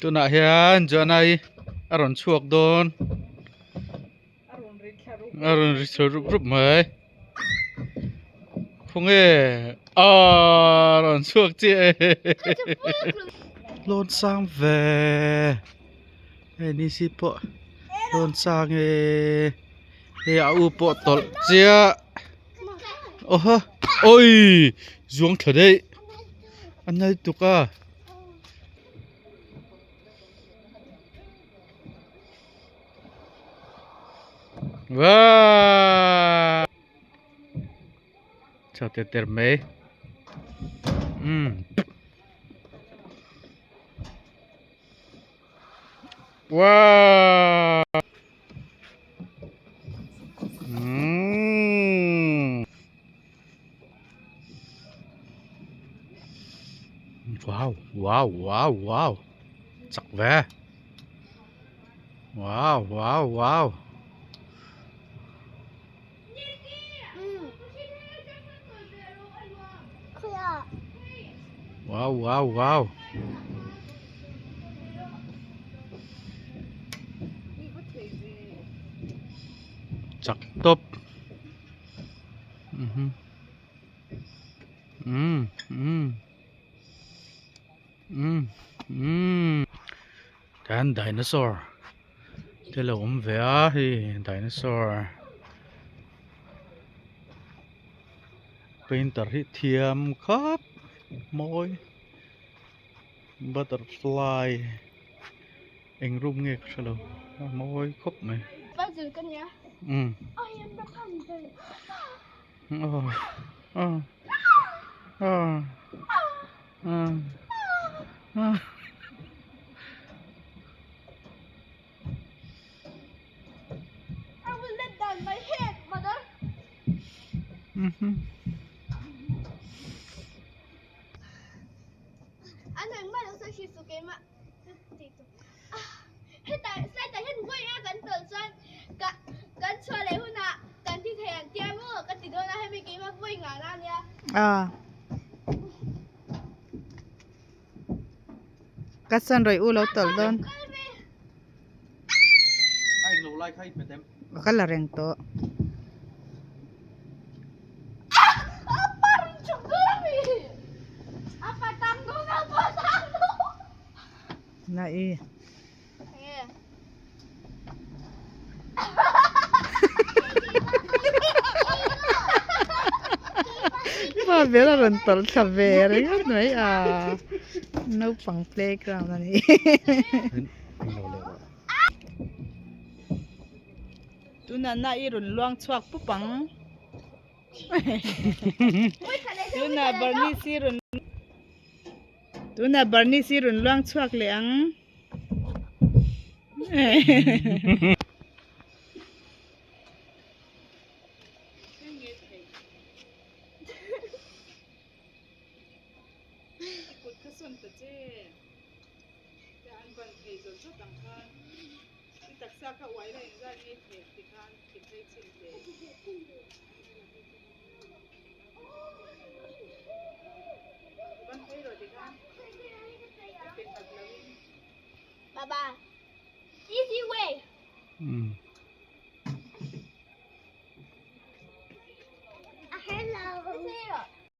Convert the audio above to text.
Tuna hian janai aron chuak don aron ritha rup rup mai phung aron chuak chi lon sang ve ni si po lon sang au po tol chia oha oi zuang thadei anai tuka wow chào tê tê mấy wow wow wow wow wow chắc ve wow wow wow wow wow wow chắc top Kan dinosaur thế là vẽ thì dinosaur painter hi thiam khắp môi butterfly anh rung nghe sao môi khóc này bao giờ con nhá ôi em đã không rồi I will let down my head, mother. Anh thằng mai nó sẽ chỉ số cái mà hết tại sai tại hết quay á cẩn thận xoan cẩn xoan lấy hôn à cẩn thì thèn tia mưa cẩn thì đưa raให้mấy cái mà quay ngả ra nha cắt sơn rồi u lâu tol don anh lâu like hay phải tem cắt là reng to apa tanggung apa tanggung na i mà biết là run tol sa ve rồi nói no pang playground này tu na i run luang chuak pu pang tu na barni si run luang chuak le ang Baba, easy way. Hello.